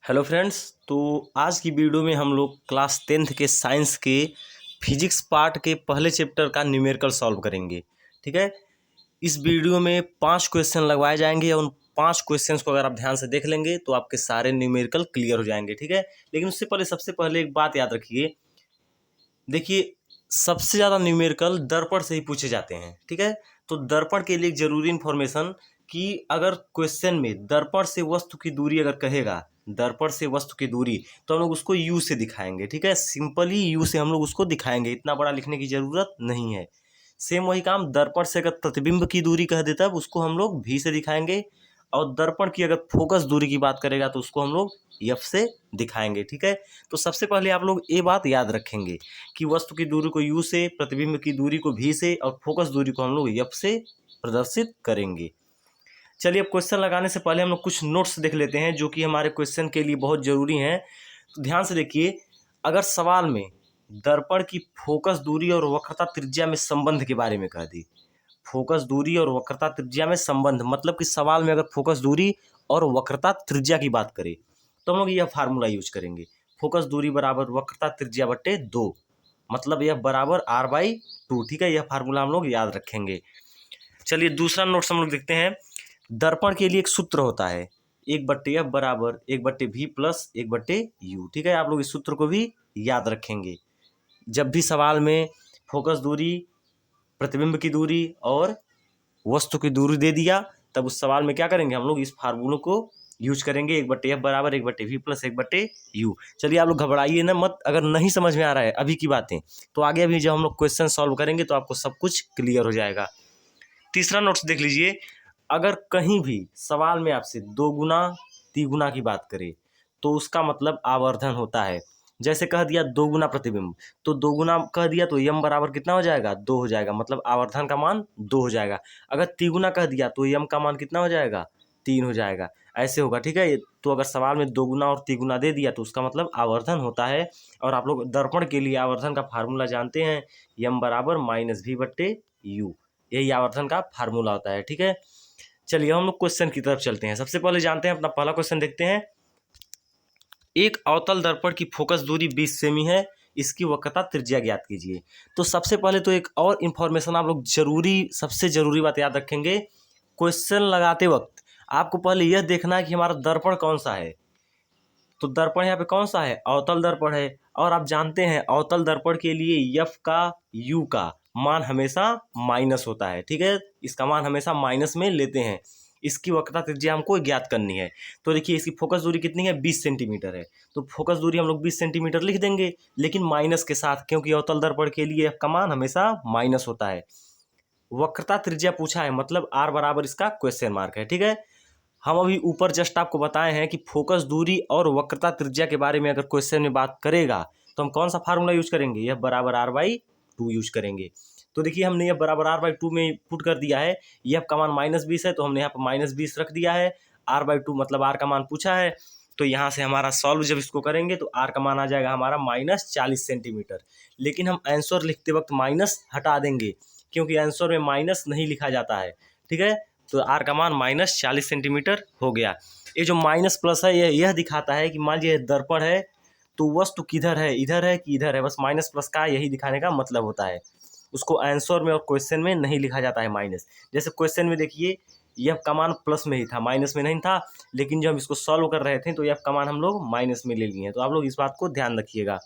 Hello friends. तो आज की वीडियो में हम लोग क्लास 10th के साइंस के फिजिक्स पार्ट के पहले चैप्टर का न्यूमेरिकल सॉल्व करेंगे। ठीक है, इस वीडियो में 5 क्वेश्चन लगवाए जाएंगे और उन 5 क्वेश्चंस को अगर आप ध्यान से देख लेंगे तो आपके सारे न्यूमेरिकल क्लियर हो जाएंगे। ठीक है, लेकिन उससे पहले सबसे पहले एक बात याद रखिए। देखिए, सबसे ज़्यादा न्यूमेरिकल दर्पण से ही पूछे जाते हैं। ठीक है, तो दर्पण के लिए एक जरूरी इन्फॉर्मेशन कि अगर क्वेश्चन में दर्पण से वस्तु की दूरी अगर कहेगा, दर्पण से वस्तु की दूरी, तो हम लोग उसको यू से दिखाएंगे। ठीक है, सिंपली यू से हम लोग उसको दिखाएंगे, इतना बड़ा लिखने की जरूरत नहीं है। सेम वही काम दर्पण से अगर प्रतिबिंब की दूरी कह देता है उसको हम लोग भी से दिखाएंगे, और दर्पण की अगर फोकस दूरी की बात करेगा तो उसको हम लोग एफ से दिखाएंगे। ठीक है, तो सबसे पहले आप लोग ये बात याद रखेंगे कि वस्तु की दूरी को यू से, प्रतिबिंब की दूरी को भी से और फोकस दूरी को हम लोग एफ से प्रदर्शित करेंगे। चलिए, अब क्वेश्चन लगाने से पहले हम लोग कुछ नोट्स देख लेते हैं जो कि हमारे क्वेश्चन के लिए बहुत ज़रूरी हैं। तो ध्यान से देखिए, अगर सवाल में दर्पण की फोकस दूरी और वक्रता त्रिज्या में संबंध के बारे में कह दी, फोकस दूरी और वक्रता त्रिज्या में संबंध मतलब कि सवाल में अगर फोकस दूरी और वक्रता त्रिज्या की बात करें तो हम लोग यह फार्मूला यूज करेंगे, फोकस दूरी बराबर वक्रता त्रिज्या बट्टे 2, मतलब यह बराबर r/2। ठीक है, यह फार्मूला हम लोग याद रखेंगे। चलिए, दूसरा नोट्स हम लोग देखते हैं। दर्पण के लिए एक सूत्र होता है, 1/f बराबर 1/v प्लस 1/u। ठीक है, आप लोग इस सूत्र को भी याद रखेंगे। जब भी सवाल में फोकस दूरी, प्रतिबिंब की दूरी और वस्तु की दूरी दे दिया, तब उस सवाल में क्या करेंगे, हम लोग इस फार्मूले को यूज करेंगे, 1/f बराबर 1/v प्लस 1/u। चलिए, आप लोग घबराइए ना मत, अगर नहीं समझ में आ रहा है अभी की बातें तो आगे अभी जब हम लोग क्वेश्चन सॉल्व करेंगे तो आपको सब कुछ क्लियर हो जाएगा। तीसरा नोट्स देख लीजिए, अगर कहीं भी सवाल में आपसे 2 गुना तिगुना की बात करें तो उसका मतलब आवर्धन होता है। जैसे कह दिया 2 गुना प्रतिबिंब, तो 2 गुना कह दिया तो यम बराबर कितना हो जाएगा, 2 हो जाएगा, मतलब आवर्धन का मान 2 हो जाएगा। अगर तिगुना कह दिया तो यम का मान कितना हो जाएगा, 3 हो जाएगा। ऐसे होगा। ठीक है, तो अगर सवाल में 2 गुना और तिगुना दे दिया तो उसका मतलब आवर्धन होता है। और आप लोग दर्पण के लिए आवर्धन का फार्मूला जानते हैं, यम बराबर -v/u, यही आवर्धन का फार्मूला होता है। ठीक है, चलिए हम लोग क्वेश्चन की तरफ चलते हैं। सबसे पहले जानते हैं, अपना पहला क्वेश्चन देखते हैं। एक अवतल दर्पण की फोकस दूरी 20 सेमी है, इसकी वक्रता त्रिज्या ज्ञात कीजिए। तो सबसे पहले तो एक और इन्फॉर्मेशन आप लोग जरूरी, सबसे जरूरी बात याद रखेंगे, क्वेश्चन लगाते वक्त आपको पहले यह देखना है कि हमारा दर्पण कौन सा है। तो दर्पण यहाँ पे कौन सा है, अवतल दर्पण है। और आप जानते हैं अवतल दर्पण के लिए एफ का, यू का मान हमेशा माइनस होता है। ठीक है, इसका मान हमेशा माइनस में लेते हैं। इसकी वक्रता त्रिज्या हमको ज्ञात करनी है। तो देखिए, इसकी फोकस दूरी कितनी है, 20 सेंटीमीटर है। तो फोकस दूरी हम लोग 20 सेंटीमीटर लिख देंगे, लेकिन माइनस के साथ, क्योंकि अवतल दर्पण के लिए एफ का मान हमेशा माइनस होता है। वक्रता त्रिज्या पूछा है, मतलब आर बराबर इसका क्वेश्चन मार्क है। ठीक है, हम अभी ऊपर जस्ट आपको बताए हैं कि फोकस दूरी और वक्रता त्रिज्या के बारे में अगर क्वेश्चन में बात करेगा तो हम कौन सा फार्मूला यूज करेंगे, यह बराबर r/2 यूज करेंगे। तो देखिए, हमने यह बराबर r/2 में पुट कर दिया है। यह का मान -20 है तो हमने यहाँ पर -20 रख दिया है। r/2 मतलब r का मान पूछा है, तो यहाँ से हमारा सॉल्व जब इसको करेंगे तो r का मान आ जाएगा हमारा -40 सेंटीमीटर। लेकिन हम आंसर लिखते वक्त माइनस हटा देंगे, क्योंकि आंसर में माइनस नहीं लिखा जाता है। ठीक है, तो आर का मान -40 सेंटीमीटर हो गया। ये जो माइनस प्लस है यह दिखाता है कि मान लीजिए दर्पण है तो वस्तु किधर है, इधर है कि इधर है, बस माइनस प्लस का यही दिखाने का मतलब होता है। उसको आंसर में और क्वेश्चन में नहीं लिखा जाता है माइनस। जैसे क्वेश्चन में देखिए, यह का मान प्लस में ही था, माइनस में नहीं था, लेकिन जब हम इसको सॉल्व कर रहे थे तो यह का मान हम लोग माइनस में ले लिए हैं। तो आप लोग इस बात को ध्यान रखिएगा।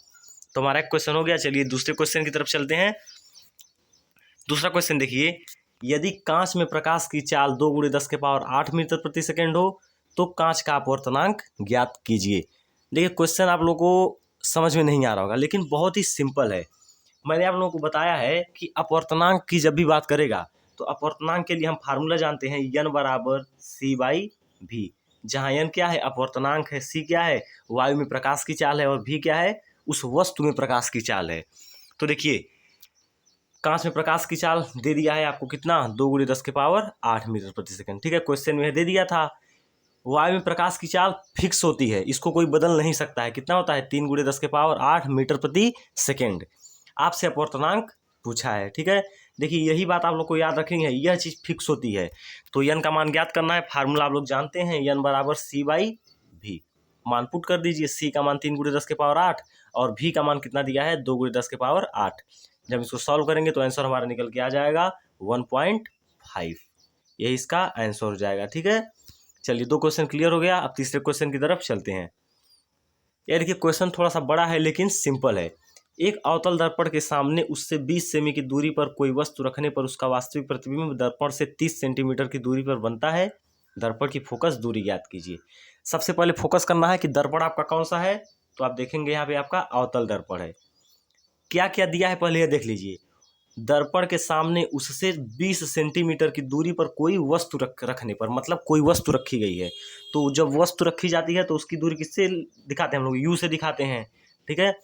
तो हमारा एक क्वेश्चन हो गया। चलिए दूसरे क्वेश्चन की तरफ चलते हैं। दूसरा क्वेश्चन देखिए, यदि कांच में प्रकाश की चाल 2 × 10⁸ मीटर प्रति सेकेंड हो तो कांच का अपवर्तनांक ज्ञात कीजिए। देखिए, क्वेश्चन आप लोगों को समझ में नहीं आ रहा होगा, लेकिन बहुत ही सिंपल है। मैंने आप लोगों को बताया है कि अपवर्तनांक की जब भी बात करेगा तो अपवर्तनांक के लिए हम फार्मूला जानते हैं, n बराबर c/v। जहाँ n क्या है, अपवर्तनांक है, c क्या है, वायु में प्रकाश की चाल है, और v क्या है, उस वस्तु में प्रकाश की चाल है। तो देखिए, कांच में प्रकाश की चाल दे दिया है आपको कितना, 2 × 10⁸ मीटर प्रति सेकंड। ठीक है, क्वेश्चन में दे दिया था। वायु में प्रकाश की चाल फिक्स होती है, इसको कोई बदल नहीं सकता है। कितना होता है, 3 × 10⁸ मीटर प्रति सेकंड। आपसे अपवर्तनांक पूछा है। ठीक है, देखिए यही बात आप लोग को याद रखेंगे, यह चीज़ फिक्स होती है। तो n का मान ज्ञात करना है, फार्मूला आप लोग जानते हैं, n बराबर c/v। मान पुट कर दीजिए। सी का मान 3 × 10 के पावर 8 और भी का मान कितना दिया है 2 × 10 के पावर 8। जब इसको सॉल्व करेंगे तो आंसर हमारा निकल के आ जाएगा 1.5। यही इसका आंसर हो जाएगा। ठीक है, चलिए 2 क्वेश्चन क्लियर हो गया। अब तीसरे क्वेश्चन की तरफ चलते हैं। ये देखिए क्वेश्चन थोड़ा सा बड़ा है लेकिन सिंपल है। एक अवतल दर्पण के सामने उससे 20 सेमी की दूरी पर कोई वस्तु रखने पर उसका वास्तविक प्रतिबिंब दर्पण से 30 सेंटीमीटर की दूरी पर बनता है। दर्पण की फोकस दूरी ज्ञात कीजिए। सबसे पहले फोकस करना है कि दर्पण आपका कौन सा है, तो आप देखेंगे यहाँ पे आपका अवतल दर्पण है। क्या क्या दिया है पहले ये देख लीजिए। दर्पण के सामने उससे 20 सेंटीमीटर की दूरी पर कोई वस्तु रखने पर, मतलब कोई वस्तु रखी गई है। तो जब वस्तु रखी जाती है तो उसकी दूरी किससे दिखाते हैं हम लोग, यू से दिखाते हैं। ठीक है,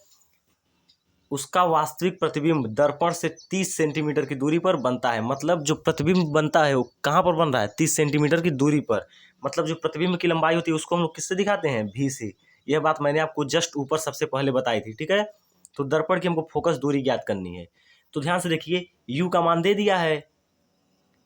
उसका वास्तविक प्रतिबिंब दर्पण से 30 सेंटीमीटर की दूरी पर बनता है। मतलब जो प्रतिबिंब बनता है वो कहाँ पर बन रहा है, 30 सेंटीमीटर की दूरी पर। मतलब जो प्रतिबिंब की लंबाई होती है उसको हम लोग किससे दिखाते हैं, भी से। यह बात मैंने आपको जस्ट ऊपर सबसे पहले बताई थी। ठीक है, तो दर्पण की हमको फोकस दूरी ज्ञात करनी है। तो ध्यान से देखिए, यू का मान दे दिया है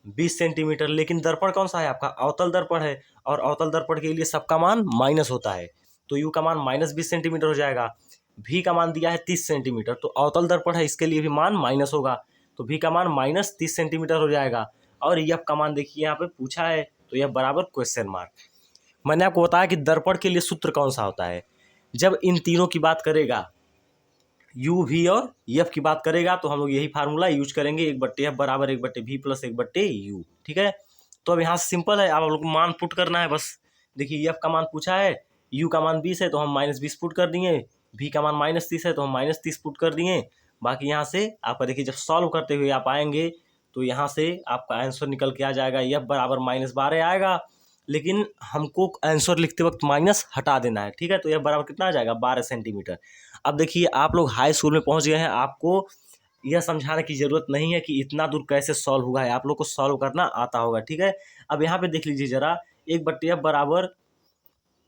20 सेंटीमीटर, लेकिन दर्पण कौन सा है आपका, अवतल दर्पण है। और अवतल दर्पण के लिए सबका मान माइनस होता है, तो यू का मान -20 सेंटीमीटर हो जाएगा। भी का मान दिया है 30 सेंटीमीटर, तो अवतल दर्पण है, इसके लिए भी मान माइनस होगा, तो भी का मान -30 सेंटीमीटर हो जाएगा। और यफ का मान देखिए यहाँ पे पूछा है, तो यह बराबर क्वेश्चन मार्क। मैंने आपको बताया कि दर्पण के लिए सूत्र कौन सा होता है। जब इन तीनों की बात करेगा, यू वी और एफ की बात करेगा, तो हम लोग यही फार्मूला यूज करेंगे, 1/f बराबर 1/v प्लस 1/u। ठीक है, तो अब यहाँ सिंपल है, अब हम लोग को मान पुट करना है बस। देखिए एफ का मान पूछा है, यू का मान 20 है तो हम -20 पुट कर दिए, भी का मान -30 है तो हम -30 पुट कर दिए। बाकी यहाँ से आपका देखिए जब सॉल्व करते हुए आप आएंगे तो यहाँ से आपका आंसर निकल के आ जाएगा, एफ बराबर -12 आएगा। लेकिन हमको आंसर लिखते वक्त माइनस हटा देना है। ठीक है, तो एफ बराबर कितना आ जाएगा, 12 सेंटीमीटर। अब देखिए आप लोग हाई स्कूल में पहुंच गए हैं, आपको यह समझाने की ज़रूरत नहीं है कि इतना दूर कैसे सॉल्व हुआ है, आप लोग को सॉल्व करना आता होगा। ठीक है, अब यहाँ पे देख लीजिए जरा, 1/f बराबर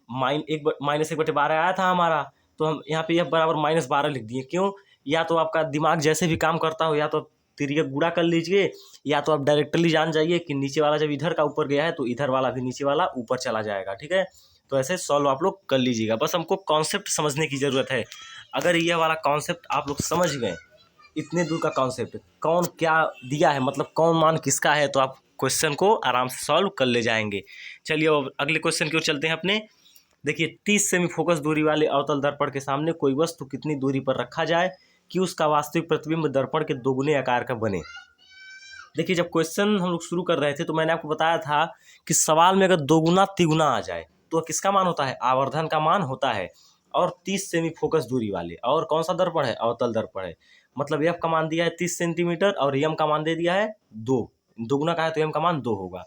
-1/12 आया था हमारा, तो हम यहाँ पे f बराबर -12 लिख दिए। क्यों, या तो आपका दिमाग जैसे भी काम करता हो, या तो तिर्यक गुणा कर लीजिए, या तो आप डायरेक्टली जान जाइए कि नीचे वाला जब इधर का ऊपर गया है तो इधर वाला भी नीचे वाला ऊपर चला जाएगा। ठीक है, तो ऐसे सॉल्व आप लोग कर लीजिएगा। बस हमको कॉन्सेप्ट समझने की ज़रूरत है। अगर यह वाला कॉन्सेप्ट आप लोग समझ गए, इतने दूर का कॉन्सेप्ट कौन क्या दिया है, मतलब कौन मान किसका है, तो आप क्वेश्चन को आराम से सॉल्व कर ले जाएंगे। चलिए अब अगले क्वेश्चन की ओर चलते हैं अपने। देखिए 30 सेमी फोकस दूरी वाले अवतल दर्पण के सामने कोई वस्तु कितनी दूरी पर रखा जाए कि उसका वास्तविक प्रतिबिंब दर्पण के दोगुने आकार का बने। देखिए जब क्वेश्चन हम लोग शुरू कर रहे थे तो मैंने आपको बताया था कि सवाल में अगर दोगुना तिगुना आ जाए तो किसका मान होता है, आवर्धन का मान होता है। और 30 सेमी फोकस दूरी वाले, और कौन सा दर्पण है, अवतल दर्पण है। मतलब एफ का मान दिया है 30 सेंटीमीटर और एम का मान दे दिया है 2, दोगुना का है तो एम का मान 2 होगा।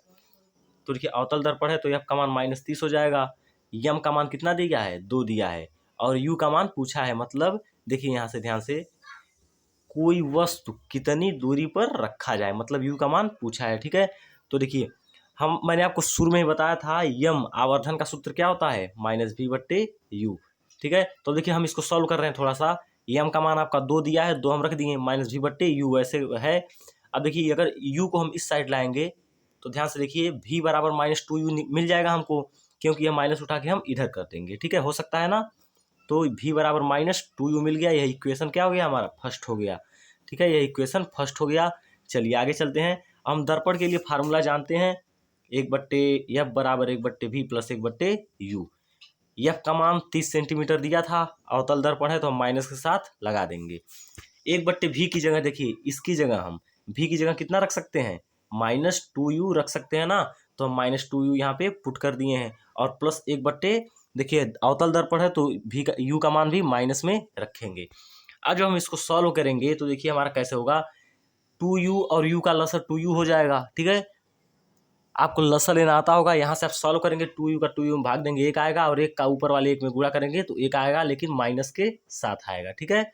तो देखिए अवतल दर्पण है तो एफ का मान -30 हो जाएगा, यम का मान कितना दिया है 2 दिया है, और यू का मान पूछा है। मतलब देखिए यहाँ से ध्यान से, कोई वस्तु कितनी दूरी पर रखा जाए, मतलब यू का मान पूछा है। ठीक है, तो देखिए मैंने आपको शुरू में ही बताया था, यम आवर्धन का सूत्र क्या होता है, -v/u। ठीक है, तो देखिए हम इसको सॉल्व कर रहे हैं थोड़ा सा। यम का मान आपका 2 दिया है, 2 हम रख दिए, -v/u ऐसे है। अब देखिए अगर u को हम इस साइड लाएंगे तो ध्यान से देखिए v बराबर -2u मिल जाएगा हमको, क्योंकि यह माइनस उठा के हम इधर कर देंगे। ठीक है, हो सकता है ना, तो v बराबर -2u मिल गया। यह इक्वेशन क्या हो गया हमारा, फर्स्ट हो गया। ठीक है, यह इक्वेशन फर्स्ट हो गया। चलिए आगे चलते हैं। हम दर्पण के लिए फार्मूला जानते हैं, 1/f बराबर 1/v प्लस 1/u। एफ का मान 30 सेंटीमीटर दिया था, अवतल दर्पण है तो हम माइनस के साथ लगा देंगे। 1/v की जगह देखिए, इसकी जगह हम v की जगह कितना रख सकते हैं, -2u रख सकते हैं ना, तो हम -2u यहाँ पे पुट कर दिए हैं। और प्लस 1/, देखिए अवतल दर्पण है तो v का u का मान भी माइनस में रखेंगे। आज जब हम इसको सॉल्व करेंगे तो देखिए हमारा कैसे होगा, 2u और u का लसर 2u हो जाएगा। ठीक है, आपको लसर लेना आता होगा, यहाँ से आप सॉल्व करेंगे, 2u का 2u में भाग देंगे 1 आएगा, और 1 का ऊपर वाले 1 में गुणा करेंगे तो 1 आएगा, लेकिन माइनस के साथ आएगा। ठीक है,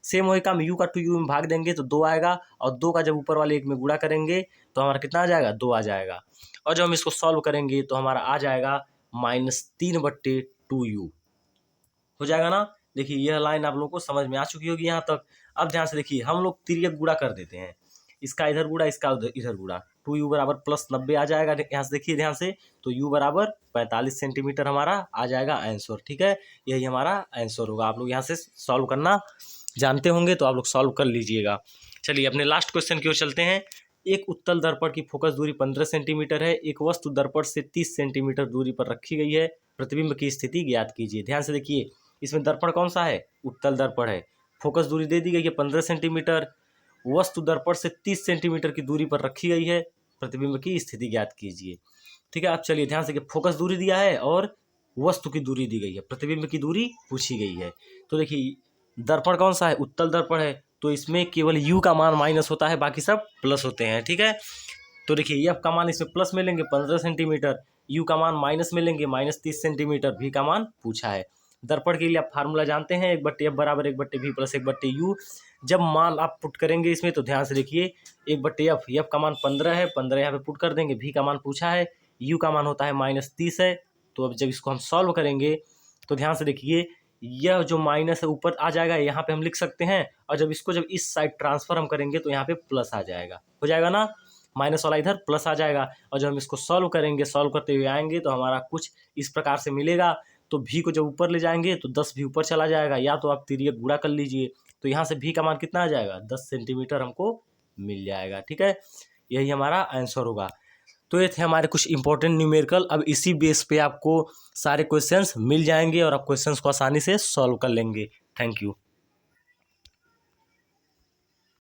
सेम वही काम, u का 2u में भाग देंगे तो 2 आएगा, और 2 का जब ऊपर वाले 1 में गुणा करेंगे तो हमारा कितना आ जाएगा, 2 आ जाएगा। और जब हम इसको सॉल्व करेंगे तो हमारा आ जाएगा -3/2u हो जाएगा ना। देखिए यह लाइन आप लोगों को समझ में आ चुकी होगी यहाँ तक। अब ध्यान से देखिए, हम लोग तिर्यक गुणा कर देते हैं। इसका इधर गुड़ा, इसका इधर गुड़ा, 2u बराबर प्लस 90 आ जाएगा। यहाँ से देखिए ध्यान से, तो u बराबर 45 सेंटीमीटर हमारा आ जाएगा आंसर। ठीक है, यही हमारा आंसर होगा। आप लोग यहाँ से सॉल्व करना जानते होंगे तो आप लोग सॉल्व कर लीजिएगा। चलिए अपने लास्ट क्वेश्चन की ओर चलते हैं। एक उत्तल दर्पण की फोकस दूरी 15 सेंटीमीटर है। एक वस्तु दर्पण से 30 सेंटीमीटर दूरी पर रखी गई है। प्रतिबिंब की स्थिति ज्ञात कीजिए। ध्यान से देखिए, इसमें दर्पण कौन सा है? उत्तल दर्पण है। फोकस दूरी दे दी गई है 15 सेंटीमीटर। वस्तु दर्पण से 30 सेंटीमीटर की दूरी पर रखी गई है। प्रतिबिंब की स्थिति ज्ञात कीजिए। ठीक है, अब चलिए ध्यान से, फोकस दूरी दिया है और वस्तु की दूरी दी गई है, प्रतिबिंब की दूरी पूछी गई है। तो देखिए दर्पण कौन सा है? उत्तल दर्पण है, तो इसमें केवल u का मान माइनस होता है, बाकी सब प्लस होते हैं। ठीक है, तो देखिए f का मान इसमें प्लस में लेंगे 15 सेंटीमीटर, u का मान माइनस में लेंगे -30 सेंटीमीटर, v का मान पूछा है। दर्पण के लिए आप फार्मूला जानते हैं, 1/f बराबर 1/v प्लस 1/u। जब मान आप पुट करेंगे इसमें तो ध्यान से देखिए, 1/f, f का मान 15 है, 15 यहाँ पे पुट कर देंगे, v का मान पूछा है, u का मान होता है -30 है। तो अब जब इसको हम सॉल्व करेंगे तो ध्यान से देखिए, यह जो माइनस है ऊपर आ जाएगा, यहाँ पे हम लिख सकते हैं, और जब इसको जब इस साइड ट्रांसफर हम करेंगे तो यहाँ पे प्लस आ जाएगा, हो जाएगा ना, माइनस वाला इधर प्लस आ जाएगा। और जब हम इसको सॉल्व करेंगे, सॉल्व करते हुए आएंगे तो हमारा कुछ इस प्रकार से मिलेगा। तो भी को जब ऊपर ले जाएंगे तो 10 भी ऊपर चला जाएगा, या तो आप तिर्यक गुणा कर लीजिए, तो यहाँ से भी का मान कितना आ जाएगा? 10 सेंटीमीटर हमको मिल जाएगा। ठीक है, यही हमारा आंसर होगा। तो ये थे हमारे कुछ इंपॉर्टेंट न्यूमेरिकल। अब इसी बेस पे आपको सारे क्वेश्चंस मिल जाएंगे और आप क्वेश्चंस को आसानी से सॉल्व कर लेंगे। Thank you.